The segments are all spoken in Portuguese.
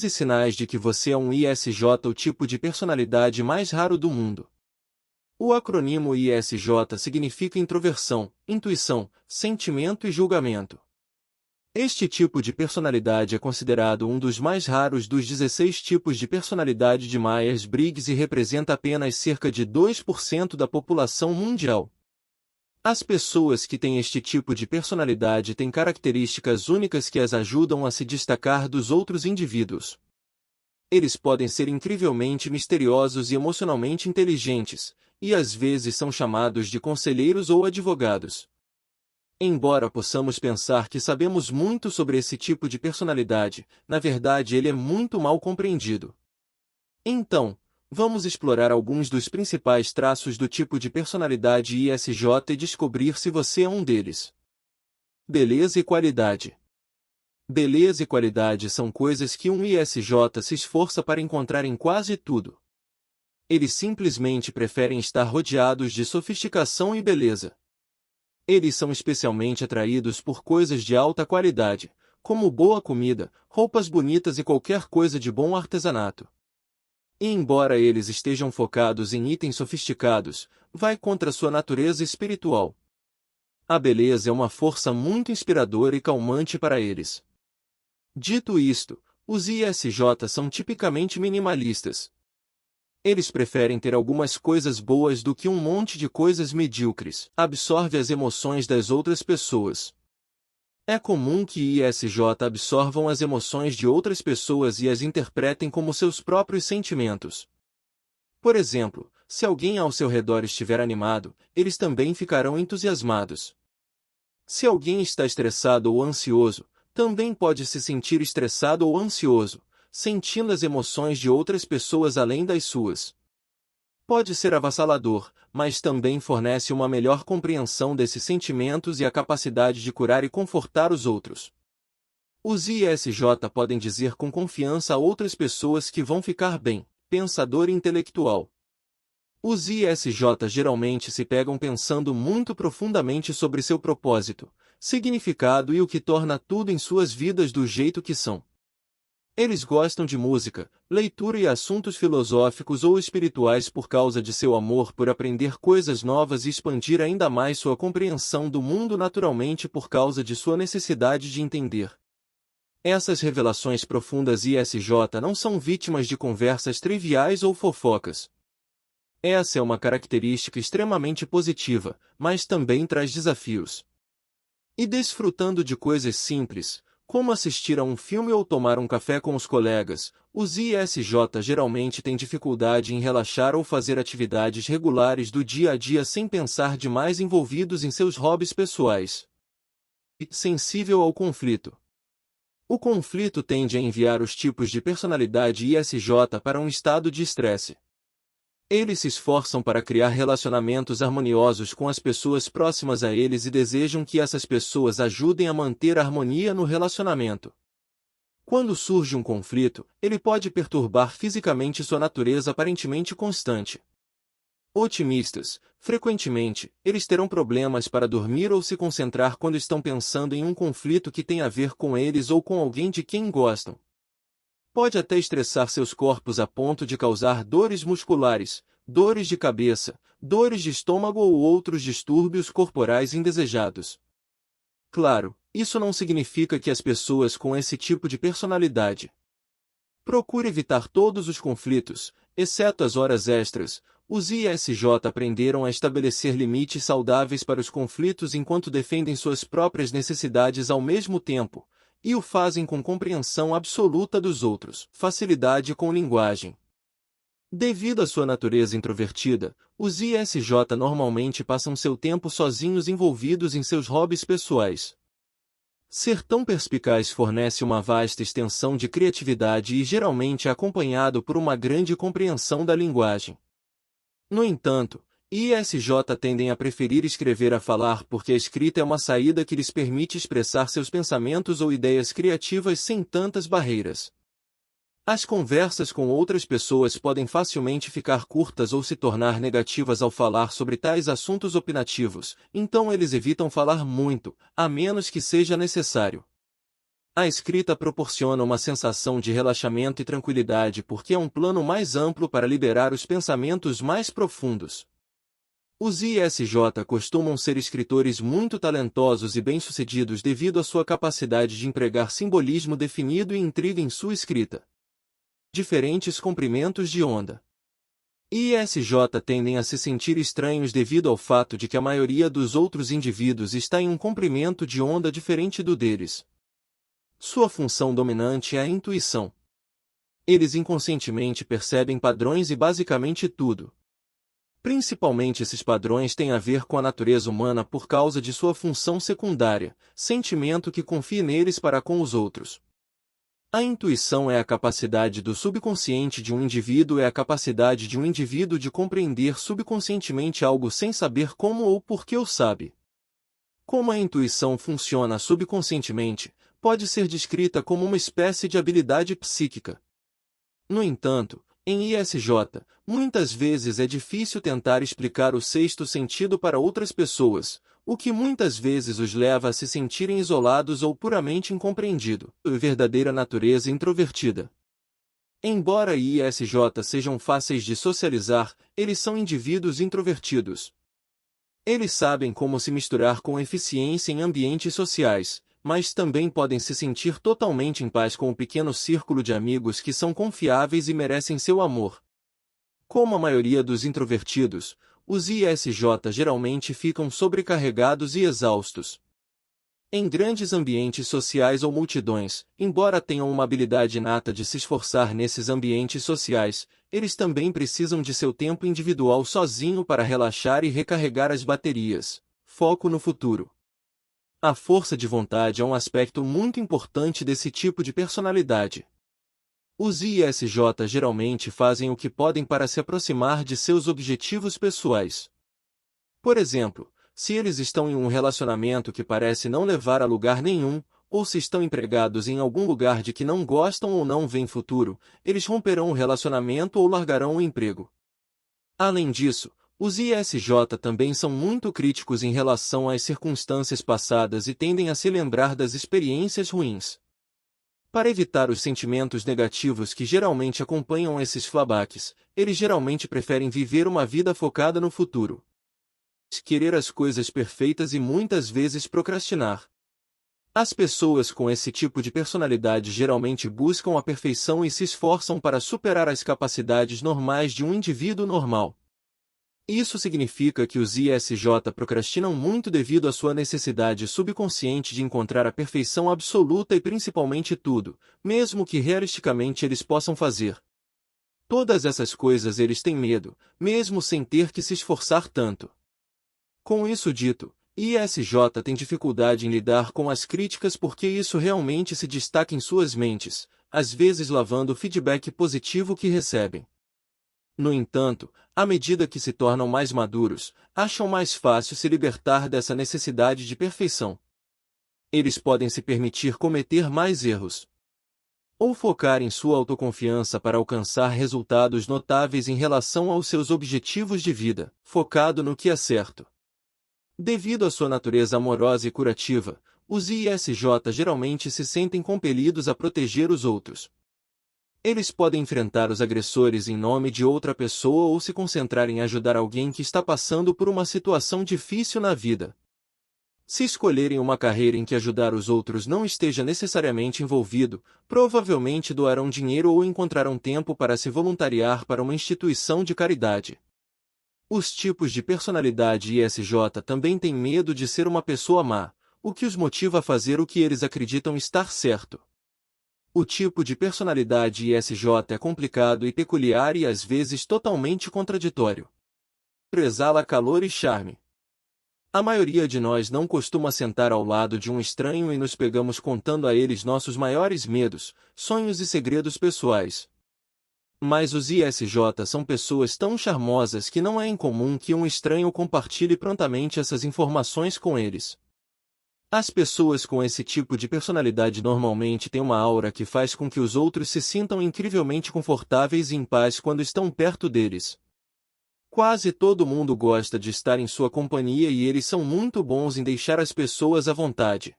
15 sinais de que você é um ISJ, o tipo de personalidade mais raro do mundo. O acrônimo ISJ significa introversão, intuição, sentimento e julgamento. Este tipo de personalidade é considerado um dos mais raros dos 16 tipos de personalidade de Myers-Briggs e representa apenas cerca de 2% da população mundial. As pessoas que têm este tipo de personalidade têm características únicas que as ajudam a se destacar dos outros indivíduos. Eles podem ser incrivelmente misteriosos e emocionalmente inteligentes, e às vezes são chamados de conselheiros ou advogados. Embora possamos pensar que sabemos muito sobre esse tipo de personalidade, na verdade ele é muito mal compreendido. Então, vamos explorar alguns dos principais traços do tipo de personalidade ISJ e descobrir se você é um deles. Beleza e qualidade. Beleza e qualidade são coisas que um ISJ se esforça para encontrar em quase tudo. Eles simplesmente preferem estar rodeados de sofisticação e beleza. Eles são especialmente atraídos por coisas de alta qualidade, como boa comida, roupas bonitas e qualquer coisa de bom artesanato. E embora eles estejam focados em itens sofisticados, vai contra sua natureza espiritual. A beleza é uma força muito inspiradora e calmante para eles. Dito isto, os ISJ são tipicamente minimalistas. Eles preferem ter algumas coisas boas do que um monte de coisas medíocres. Absorve as emoções das outras pessoas. É comum que ISJ absorvam as emoções de outras pessoas e as interpretem como seus próprios sentimentos. Por exemplo, se alguém ao seu redor estiver animado, eles também ficarão entusiasmados. Se alguém está estressado ou ansioso, também pode se sentir estressado ou ansioso, sentindo as emoções de outras pessoas além das suas. Pode ser avassalador, mas também fornece uma melhor compreensão desses sentimentos e a capacidade de curar e confortar os outros. Os ISJ podem dizer com confiança a outras pessoas que vão ficar bem, pensador e intelectual. Os ISJ geralmente se pegam pensando muito profundamente sobre seu propósito, significado e o que torna tudo em suas vidas do jeito que são. Eles gostam de música, leitura e assuntos filosóficos ou espirituais por causa de seu amor por aprender coisas novas e expandir ainda mais sua compreensão do mundo naturalmente por causa de sua necessidade de entender. Essas revelações profundas ISJ não são vítimas de conversas triviais ou fofocas. Essa é uma característica extremamente positiva, mas também traz desafios. E desfrutando de coisas simples, como assistir a um filme ou tomar um café com os colegas, os ISJ geralmente têm dificuldade em relaxar ou fazer atividades regulares do dia a dia sem pensar demais envolvidos em seus hobbies pessoais. Sensível ao conflito. O conflito tende a enviar os tipos de personalidade ISJ para um estado de estresse. Eles se esforçam para criar relacionamentos harmoniosos com as pessoas próximas a eles e desejam que essas pessoas ajudem a manter a harmonia no relacionamento. Quando surge um conflito, ele pode perturbar fisicamente sua natureza aparentemente constante. Otimistas, frequentemente, eles terão problemas para dormir ou se concentrar quando estão pensando em um conflito que tem a ver com eles ou com alguém de quem gostam. Pode até estressar seus corpos a ponto de causar dores musculares, dores de cabeça, dores de estômago ou outros distúrbios corporais indesejados. Claro, isso não significa que as pessoas com esse tipo de personalidade procure evitar todos os conflitos, exceto as horas extras. Os ISJ aprenderam a estabelecer limites saudáveis para os conflitos enquanto defendem suas próprias necessidades ao mesmo tempo, e o fazem com compreensão absoluta dos outros. Facilidade com linguagem. Devido à sua natureza introvertida, os ISJ normalmente passam seu tempo sozinhos envolvidos em seus hobbies pessoais. Ser tão perspicaz fornece uma vasta extensão de criatividade e geralmente é acompanhado por uma grande compreensão da linguagem. No entanto, ISJ tendem a preferir escrever a falar porque a escrita é uma saída que lhes permite expressar seus pensamentos ou ideias criativas sem tantas barreiras. As conversas com outras pessoas podem facilmente ficar curtas ou se tornar negativas ao falar sobre tais assuntos opinativos, então eles evitam falar muito, a menos que seja necessário. A escrita proporciona uma sensação de relaxamento e tranquilidade porque é um plano mais amplo para liberar os pensamentos mais profundos. Os ISJ costumam ser escritores muito talentosos e bem-sucedidos devido à sua capacidade de empregar simbolismo definido e intriga em sua escrita. Diferentes comprimentos de onda. ISJ tendem a se sentir estranhos devido ao fato de que a maioria dos outros indivíduos está em um comprimento de onda diferente do deles. Sua função dominante é a intuição. Eles inconscientemente percebem padrões e basicamente tudo. Principalmente esses padrões têm a ver com a natureza humana por causa de sua função secundária, sentimento que confie neles para com os outros. A intuição é a capacidade do subconsciente de um indivíduo é a capacidade de um indivíduo de compreender subconscientemente algo sem saber como ou por que o sabe. Como a intuição funciona subconscientemente, pode ser descrita como uma espécie de habilidade psíquica. No entanto, em ISJ, muitas vezes é difícil tentar explicar o sexto sentido para outras pessoas, o que muitas vezes os leva a se sentirem isolados ou puramente incompreendido. Verdadeira natureza introvertida. Embora ISJ sejam fáceis de socializar, eles são indivíduos introvertidos. Eles sabem como se misturar com eficiência em ambientes sociais, mas também podem se sentir totalmente em paz com o pequeno círculo de amigos que são confiáveis e merecem seu amor. Como a maioria dos introvertidos, os ISJ geralmente ficam sobrecarregados e exaustos. Em grandes ambientes sociais ou multidões, embora tenham uma habilidade inata de se esforçar nesses ambientes sociais, eles também precisam de seu tempo individual sozinho para relaxar e recarregar as baterias. Foco no futuro. A força de vontade é um aspecto muito importante desse tipo de personalidade. Os ISJ geralmente fazem o que podem para se aproximar de seus objetivos pessoais. Por exemplo, se eles estão em um relacionamento que parece não levar a lugar nenhum, ou se estão empregados em algum lugar de que não gostam ou não veem futuro, eles romperão o relacionamento ou largarão o emprego. Além disso, os ISJ também são muito críticos em relação às circunstâncias passadas e tendem a se lembrar das experiências ruins. Para evitar os sentimentos negativos que geralmente acompanham esses flashbacks, eles geralmente preferem viver uma vida focada no futuro. Querer as coisas perfeitas e muitas vezes procrastinar. As pessoas com esse tipo de personalidade geralmente buscam a perfeição e se esforçam para superar as capacidades normais de um indivíduo normal. Isso significa que os ISJ procrastinam muito devido à sua necessidade subconsciente de encontrar a perfeição absoluta e principalmente tudo, mesmo que realisticamente eles possam fazer. Todas essas coisas eles têm medo, mesmo sem ter que se esforçar tanto. Com isso dito, ISJ tem dificuldade em lidar com as críticas porque isso realmente se destaca em suas mentes, às vezes lavando o feedback positivo que recebem. No entanto, à medida que se tornam mais maduros, acham mais fácil se libertar dessa necessidade de perfeição. Eles podem se permitir cometer mais erros. Ou focar em sua autoconfiança para alcançar resultados notáveis em relação aos seus objetivos de vida, focado no que é certo. Devido à sua natureza amorosa e curativa, os ISJ geralmente se sentem compelidos a proteger os outros. Eles podem enfrentar os agressores em nome de outra pessoa ou se concentrar em ajudar alguém que está passando por uma situação difícil na vida. Se escolherem uma carreira em que ajudar os outros não esteja necessariamente envolvido, provavelmente doarão dinheiro ou encontrarão tempo para se voluntariar para uma instituição de caridade. Os tipos de personalidade ISJ também têm medo de ser uma pessoa má, o que os motiva a fazer o que eles acreditam estar certo. O tipo de personalidade ISJ é complicado e peculiar e às vezes totalmente contraditório. Exala calor e charme. A maioria de nós não costuma sentar ao lado de um estranho e nos pegamos contando a eles nossos maiores medos, sonhos e segredos pessoais. Mas os ISJ são pessoas tão charmosas que não é incomum que um estranho compartilhe prontamente essas informações com eles. As pessoas com esse tipo de personalidade normalmente têm uma aura que faz com que os outros se sintam incrivelmente confortáveis e em paz quando estão perto deles. Quase todo mundo gosta de estar em sua companhia e eles são muito bons em deixar as pessoas à vontade.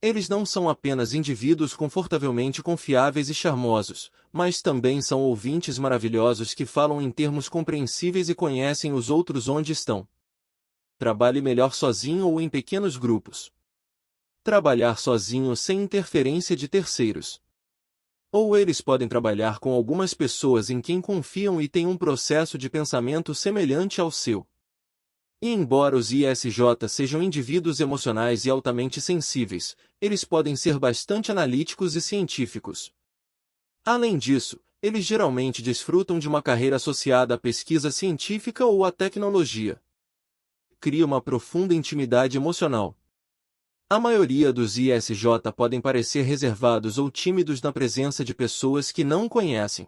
Eles não são apenas indivíduos confortavelmente confiáveis e charmosos, mas também são ouvintes maravilhosos que falam em termos compreensíveis e conhecem os outros onde estão. Trabalhe melhor sozinho ou em pequenos grupos. Trabalhar sozinho sem interferência de terceiros. Ou eles podem trabalhar com algumas pessoas em quem confiam e têm um processo de pensamento semelhante ao seu. E embora os ISJ sejam indivíduos emocionais e altamente sensíveis, eles podem ser bastante analíticos e científicos. Além disso, eles geralmente desfrutam de uma carreira associada à pesquisa científica ou à tecnologia. Cria uma profunda intimidade emocional. A maioria dos ISJ podem parecer reservados ou tímidos na presença de pessoas que não conhecem.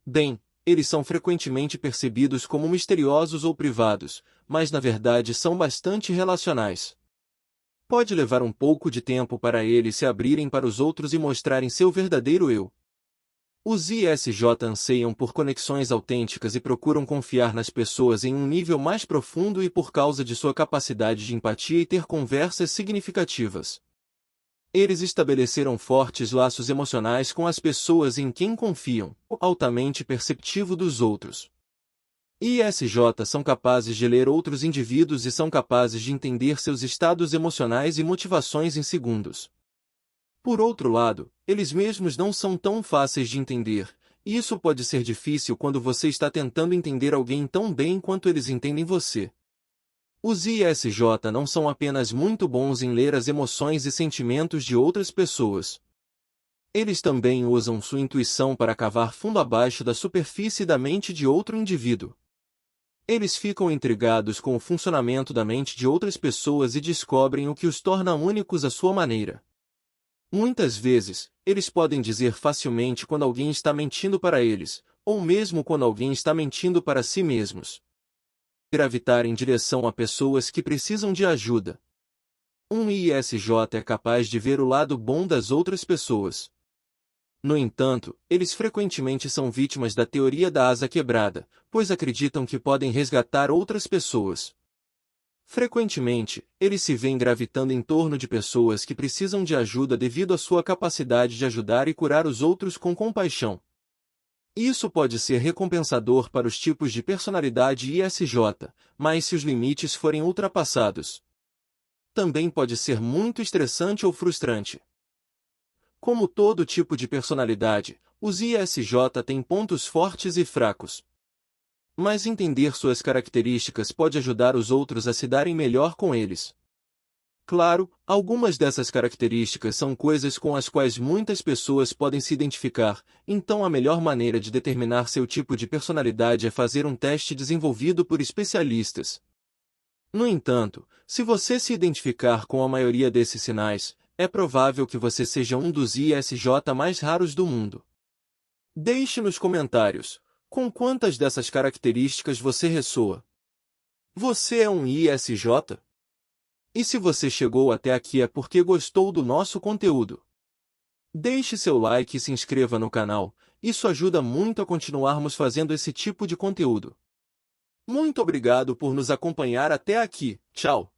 Bem, eles são frequentemente percebidos como misteriosos ou privados, mas na verdade são bastante relacionais. Pode levar um pouco de tempo para eles se abrirem para os outros e mostrarem seu verdadeiro eu. Os ISJ anseiam por conexões autênticas e procuram confiar nas pessoas em um nível mais profundo e por causa de sua capacidade de empatia e ter conversas significativas. Eles estabeleceram fortes laços emocionais com as pessoas em quem confiam, altamente perceptivo dos outros. ISJ são capazes de ler outros indivíduos e são capazes de entender seus estados emocionais e motivações em segundos. Por outro lado, eles mesmos não são tão fáceis de entender, e isso pode ser difícil quando você está tentando entender alguém tão bem quanto eles entendem você. Os ISJ não são apenas muito bons em ler as emoções e sentimentos de outras pessoas. Eles também usam sua intuição para cavar fundo abaixo da superfície da mente de outro indivíduo. Eles ficam intrigados com o funcionamento da mente de outras pessoas e descobrem o que os torna únicos à sua maneira. Muitas vezes, eles podem dizer facilmente quando alguém está mentindo para eles, ou mesmo quando alguém está mentindo para si mesmos. Gravitar em direção a pessoas que precisam de ajuda. Um ISJ é capaz de ver o lado bom das outras pessoas. No entanto, eles frequentemente são vítimas da teoria da asa quebrada, pois acreditam que podem resgatar outras pessoas. Frequentemente, eles se veem gravitando em torno de pessoas que precisam de ajuda devido à sua capacidade de ajudar e curar os outros com compaixão. Isso pode ser recompensador para os tipos de personalidade ISJ, mas se os limites forem ultrapassados, também pode ser muito estressante ou frustrante. Como todo tipo de personalidade, os ISJ têm pontos fortes e fracos. Mas entender suas características pode ajudar os outros a se darem melhor com eles. Claro, algumas dessas características são coisas com as quais muitas pessoas podem se identificar, então a melhor maneira de determinar seu tipo de personalidade é fazer um teste desenvolvido por especialistas. No entanto, se você se identificar com a maioria desses sinais, é provável que você seja um dos ISJ mais raros do mundo. Deixe nos comentários com quantas dessas características você ressoa. Você é um ISJ? E se você chegou até aqui é porque gostou do nosso conteúdo. Deixe seu like e se inscreva no canal, isso ajuda muito a continuarmos fazendo esse tipo de conteúdo. Muito obrigado por nos acompanhar até aqui, tchau!